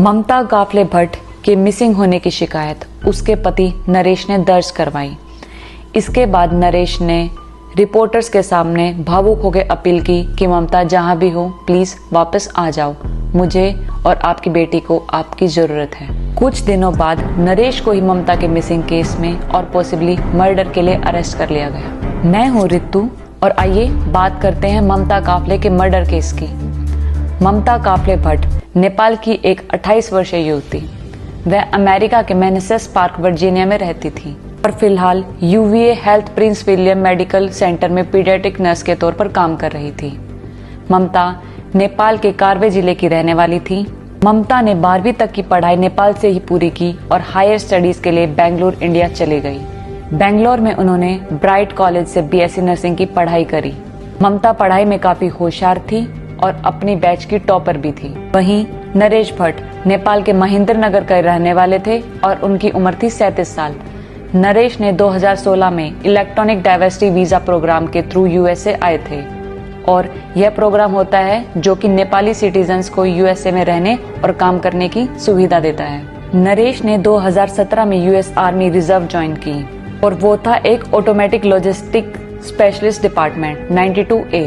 ममता काफले भट्ट के मिसिंग होने की शिकायत उसके पति नरेश ने दर्ज करवाई। इसके बाद नरेश ने रिपोर्टर्स के सामने भावुक होकर अपील की कि ममता जहां भी हो प्लीज वापस आ जाओ, मुझे और आपकी बेटी को आपकी जरूरत है। कुछ दिनों बाद नरेश को ही ममता के मिसिंग केस में और पॉसिबली मर्डर के लिए अरेस्ट कर लिया गया। मैं हूँ रितु और आइए बात करते हैं ममता काफले के मर्डर केस की। ममता काफले भट्ट नेपाल की एक 28 वर्षीय युवती। वह अमेरिका के मैनेसेस पार्क वर्जीनिया में रहती थी और फिलहाल UVA health Prince William medical centre में पीडियाट्रिक नर्स के तौर पर काम कर रही थी। ममता नेपाल के कारवे जिले की रहने वाली थी। ममता ने 12वीं तक की पढ़ाई नेपाल से ही पूरी की और हायर स्टडीज के लिए बेंगलुरु इंडिया चली गई। बेंगलोर में उन्होंने ब्राइट कॉलेज से बीएससी नर्सिंग की पढ़ाई करी। ममता पढ़ाई में काफी होशियार थी और अपनी बैच की टॉपर भी थी। वहीं नरेश भट्ट नेपाल के महेंद्र नगर के रहने वाले थे और उनकी उम्र थी 37 साल। नरेश ने 2016 में इलेक्ट्रॉनिक डाइवर्सिटी वीजा प्रोग्राम के थ्रू यूएसए आए थे और यह प्रोग्राम होता है जो कि नेपाली सिटीजन्स को यूएसए में रहने और काम करने की सुविधा देता है। नरेश ने 2017 में यूएस आर्मी रिजर्व ज्वाइन की और वो था एक automatic logistic specialist department 92A।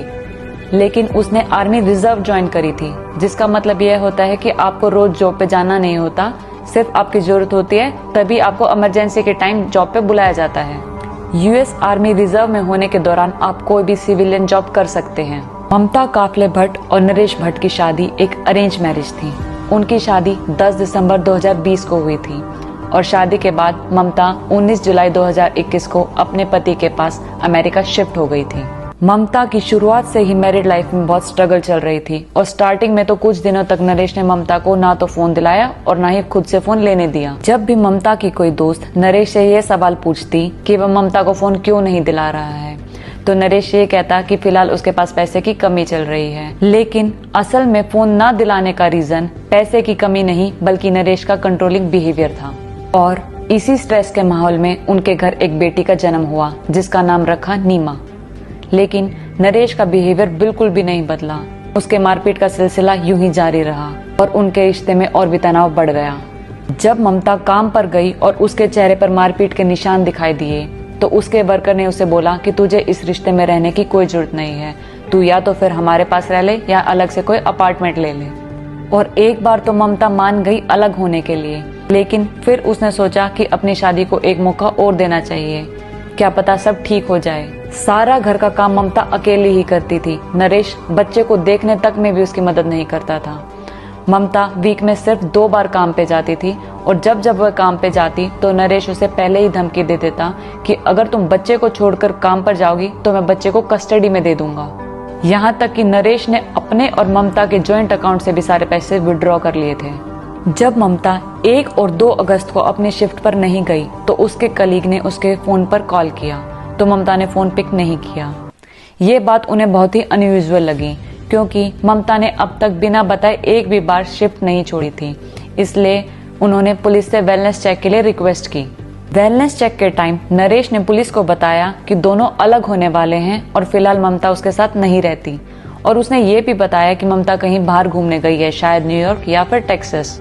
लेकिन उसने आर्मी रिजर्व ज्वाइन करी थी, जिसका मतलब यह होता है कि आपको रोज जॉब पे जाना नहीं होता, सिर्फ आपकी जरूरत होती है तभी आपको इमरजेंसी के टाइम जॉब पे बुलाया जाता है। यूएस आर्मी रिजर्व में होने के दौरान आप कोई भी सिविलियन जॉब कर सकते हैं। ममता काफले भट्ट और नरेश भट्ट की शादी एक अरेंज मैरिज थी। उनकी शादी 10 दिसंबर 2020 को हुई थी और शादी के बाद ममता 19 जुलाई 2021 को अपने पति के पास अमेरिका शिफ्ट हो गई थी। ममता की शुरुआत से ही मैरिड लाइफ में बहुत स्ट्रगल चल रही थी और स्टार्टिंग में तो कुछ दिनों तक नरेश ने ममता को ना तो फोन दिलाया और ना ही खुद से फोन लेने दिया। जब भी ममता की कोई दोस्त नरेश से ये सवाल पूछती कि वह ममता को फोन क्यों नहीं दिला रहा है, तो नरेश ये कहता कि फिलहाल उसके पास पैसे की कमी चल रही है। लेकिन असल में फोन न दिलाने का रीजन पैसे की कमी नहीं बल्कि नरेश का कंट्रोलिंग बिहेवियर था। और इसी स्ट्रेस के माहौल में उनके घर एक बेटी का जन्म हुआ जिसका नाम रखा नीमा। लेकिन नरेश का बिहेवियर बिल्कुल भी नहीं बदला। उसके मारपीट का सिलसिला यूं ही जारी रहा और उनके रिश्ते में और भी तनाव बढ़ गया। जब ममता काम पर गई और उसके चेहरे पर मारपीट के निशान दिखाई दिए तो उसके वर्कर ने उसे बोला कि तुझे इस रिश्ते में रहने की कोई जरूरत नहीं है, तू या तो फिर हमारे पास रह ले या अलग से कोई अपार्टमेंट ले ले। और एक बार तो ममता मान गई अलग होने के लिए, लेकिन फिर उसने सोचा कि अपनी शादी को एक मौका और देना चाहिए, क्या पता सब ठीक हो जाए। सारा घर का काम ममता अकेली ही करती थी। नरेश बच्चे को देखने तक में भी उसकी मदद नहीं करता था। ममता वीक में सिर्फ 2 बार काम पे जाती थी और जब जब वह काम पे जाती तो नरेश उसे पहले ही धमकी दे देता कि अगर तुम बच्चे को छोड़कर काम पर जाओगी तो मैं बच्चे को कस्टडी में दे दूंगा। यहाँ तक कि नरेश ने अपने और ममता के ज्वाइंट अकाउंट से भी सारे पैसे विड्रॉ कर लिए थे। जब ममता 1 और 2 अगस्त को अपने शिफ्ट पर नहीं गई तो उसके कलीग ने उसके फोन पर कॉल किया तो ममता ने फोन पिक नहीं किया। ये बात उन्हें बहुत ही अनयूजुअल लगी क्योंकि ममता ने अब तक बिना बताए एक भी बार शिफ्ट नहीं छोड़ी थी। इसलिए उन्होंने पुलिस से वेलनेस चेक के लिए रिक्वेस्ट की। वेलनेस चेक के टाइम नरेश ने पुलिस को बताया कि दोनों अलग होने वाले हैं और फिलहाल ममता उसके साथ नहीं रहती। और उसने ये भी बताया कि ममता कहीं बाहर घूमने गई है, शायद न्यूयॉर्क या फिर टेक्सास।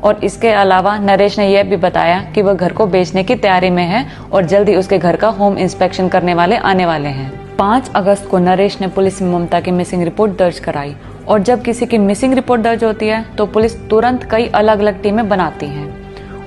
और इसके अलावा नरेश ने यह भी बताया कि वह घर को बेचने की तैयारी में है और जल्दी उसके घर का होम इंस्पेक्शन करने वाले आने वाले हैं। 5 अगस्त को नरेश ने पुलिस में ममता की मिसिंग रिपोर्ट दर्ज कराई और जब किसी की मिसिंग रिपोर्ट दर्ज होती है तो पुलिस तुरंत कई अलग अलग टीमें बनाती है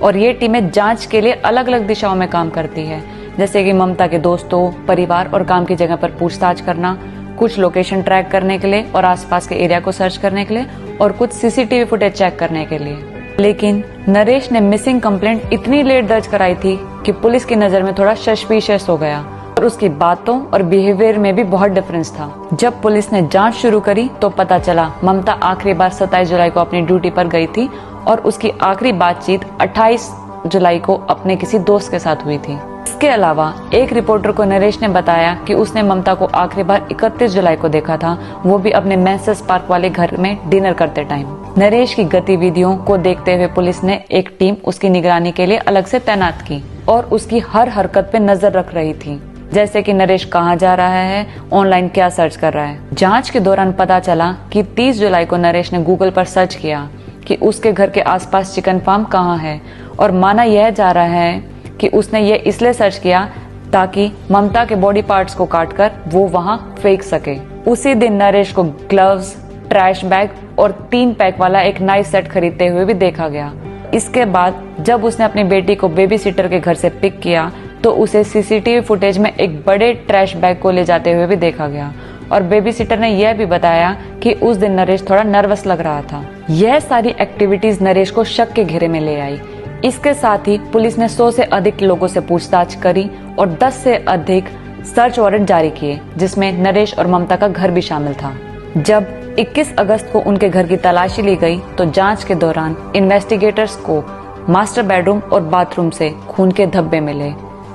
और ये टीमें जांच के लिए अलग अलग दिशाओं में काम करती है, जैसे कि ममता के दोस्तों, परिवार और काम की जगह पर पूछताछ करना, कुछ लोकेशन ट्रैक करने के लिए और आसपास के एरिया को सर्च करने के लिए और कुछ सीसीटीवी फुटेज चेक करने के लिए। लेकिन नरेश ने मिसिंग कंप्लेंट इतनी लेट दर्ज कराई थी कि पुलिस की नजर में थोड़ा सस्पिशियस हो गया और उसकी बातों और बिहेवियर में भी बहुत डिफरेंस था। जब पुलिस ने जांच शुरू करी तो पता चला ममता आखिरी बार 27 जुलाई को अपनी ड्यूटी पर गई थी और उसकी आखिरी बातचीत 28 जुलाई को अपने किसी दोस्त के साथ हुई थी। इसके अलावा एक रिपोर्टर को नरेश ने बताया कि उसने ममता को आखिरी बार 31 जुलाई को देखा था, वो भी अपने मैसेस पार्क वाले घर में डिनर करते टाइम। नरेश की गतिविधियों को देखते हुए पुलिस ने एक टीम उसकी निगरानी के लिए अलग से तैनात की और उसकी हर हरकत पे नजर रख रही थी। जैसे कि नरेश कहाँ जा रहा है, ऑनलाइन क्या सर्च कर रहा है। जांच के दौरान पता चला कि 30 जुलाई को नरेश ने गूगल पर सर्च किया कि उसके घर के आसपास चिकन फार्म कहाँ है, और माना यह जा रहा है कि उसने ये इसलिए सर्च किया ताकि ममता के बॉडी पार्ट्स को काटकर वो वहां फेंक सके। उसी दिन नरेश को ग्लव्स, ट्रैश बैग और 3 पैक वाला एक नाइफ सेट खरीदते हुए भी देखा गया। इसके बाद जब उसने अपनी बेटी को बेबी सिटर के घर से पिक किया तो उसे सीसीटीवी फुटेज में एक बड़े ट्रैश बैग को ले जाते हुए भी देखा गया, और बेबी सिटर ने यह भी बताया कि उस दिन नरेश थोड़ा नर्वस लग रहा था। यह सारी एक्टिविटीज नरेश को शक के घेरे में ले आई। इसके साथ ही पुलिस ने 100 से अधिक लोगों से पूछताछ करी और 10 से अधिक सर्च वारंट जारी किए, जिसमें नरेश और ममता का घर भी शामिल था। जब 21 अगस्त को उनके घर की तलाशी ली गई तो जांच के दौरान इन्वेस्टिगेटर्स को मास्टर बेडरूम और बाथरूम से खून के धब्बे मिले,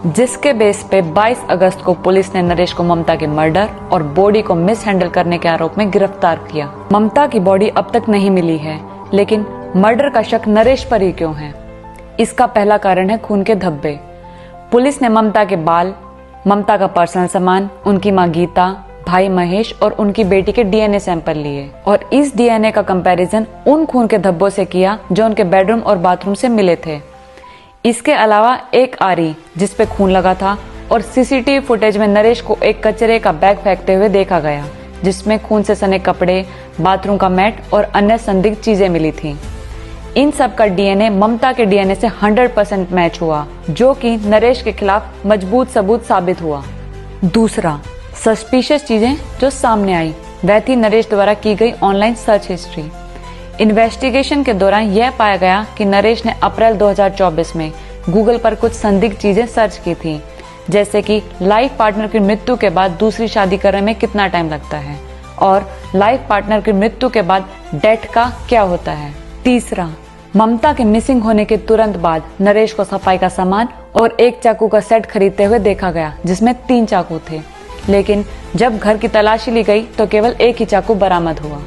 जिसके बेस पे 22 अगस्त को पुलिस ने नरेश को ममता के मर्डर और बॉडी को मिस हैंडल करने के आरोप में गिरफ्तार किया। ममता की बॉडी अब तक नहीं मिली है, लेकिन मर्डर का शक नरेश पर ही क्यों है? इसका पहला कारण है खून के धब्बे। पुलिस ने ममता के बाल, ममता का पर्सनल सामान, उनकी मां गीता, भाई महेश और उनकी बेटी के डीएनए सैंपल लिए, और इस डीएनए का कंपैरिजन उन खून के धब्बों से किया जो उनके बेडरूम और बाथरूम से मिले थे। इसके अलावा एक आरी जिस पे खून लगा था, और सीसीटीवी फुटेज में नरेश को एक कचरे का बैग फेंकते हुए देखा गया, जिसमें खून से सने कपड़े, बाथरूम का मैट और अन्य संदिग्ध चीजें मिली थी। इन सब का डीएनए ममता के डीएनए से 100% मैच हुआ, जो कि नरेश के खिलाफ मजबूत सबूत साबित हुआ। दूसरा, सस्पिशियस चीजें जो सामने आई वह थी नरेश द्वारा की गई ऑनलाइन सर्च हिस्ट्री। इन्वेस्टिगेशन के दौरान यह पाया गया कि नरेश ने अप्रैल 2024 में गूगल पर कुछ संदिग्ध चीजें सर्च की थी, जैसे कि लाइफ पार्टनर की मृत्यु के बाद दूसरी शादी करने में कितना टाइम लगता है, और लाइफ पार्टनर की मृत्यु के बाद डेथ का क्या होता है। तीसरा, ममता के मिसिंग होने के तुरंत बाद नरेश को सफाई का सामान और एक चाकू का सेट खरीदते हुए देखा गया, जिसमें 3 चाकू थे, लेकिन जब घर की तलाशी ली गई तो केवल एक ही चाकू बरामद हुआ।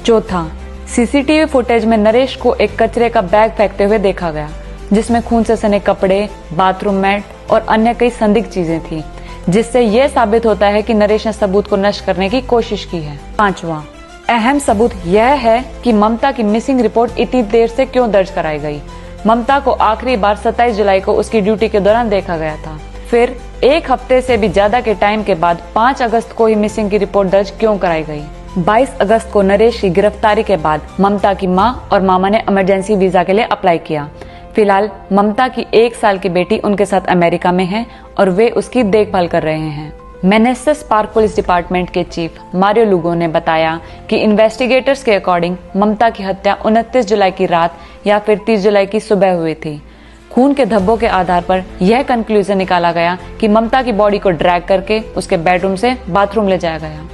चौथा, सीसीटीवी फुटेज में नरेश को एक कचरे का बैग फेंकते हुए देखा गया, जिसमें खून से सने कपड़े, बाथरूम मैट और अन्य कई संदिग्ध चीजें थी, जिससे यह साबित होता है कि नरेश ने सबूत को नष्ट करने की कोशिश की है। पांचवा, अहम सबूत यह है कि ममता की मिसिंग रिपोर्ट इतनी देर से क्यों दर्ज कराई गई। ममता को आखिरी बार 27 जुलाई को उसकी ड्यूटी के दौरान देखा गया था। फिर एक हफ्ते से भी ज्यादा के टाइम के बाद 5 अगस्त को ही मिसिंग की रिपोर्ट दर्ज क्यों कराई गई। 22 अगस्त को नरेश की गिरफ्तारी के बाद ममता की मां और मामा ने इमरजेंसी वीजा के लिए अप्लाई किया। फिलहाल ममता की 1 साल की बेटी उनके साथ अमेरिका में है और वे उसकी देखभाल कर रहे हैं। मेनेसेस पार्क पुलिस डिपार्टमेंट के चीफ मारियो लुगो ने बताया कि इन्वेस्टिगेटर्स के अकॉर्डिंग ममता की हत्या 29 जुलाई की रात या फिर 30 जुलाई की सुबह हुई थी। खून के धब्बों के आधार पर यह कंक्लूजन निकाला गया कि ममता की बॉडी को ड्रैग करके उसके बेडरूम से बाथरूम ले जाया गया।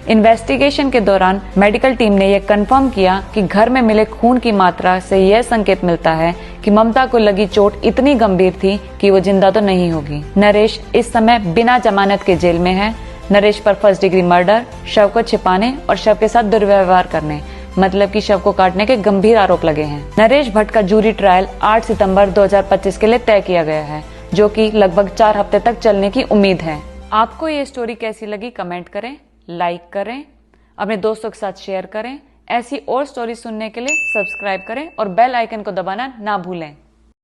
इन्वेस्टिगेशन के दौरान मेडिकल टीम ने यह कंफर्म किया कि घर में मिले खून की मात्रा से यह संकेत मिलता है कि ममता को लगी चोट इतनी गंभीर थी कि वो जिंदा तो नहीं होगी। नरेश इस समय बिना जमानत के जेल में है। नरेश पर फर्स्ट डिग्री मर्डर, शव को छिपाने और शव के साथ दुर्व्यवहार करने, मतलब कि शव को काटने के गंभीर आरोप लगे हैं। नरेश भट्ट का जूरी ट्रायल 8 सितंबर 2025 के लिए तय किया गया है, जो कि लगभग 4 हफ्ते तक चलने की उम्मीद है। आपको ये स्टोरी कैसी लगी कमेंट करें, लाइक करें, अपने दोस्तों के साथ शेयर करें। ऐसी और स्टोरी सुनने के लिए सब्सक्राइब करें और बेल आइकन को दबाना ना भूलें।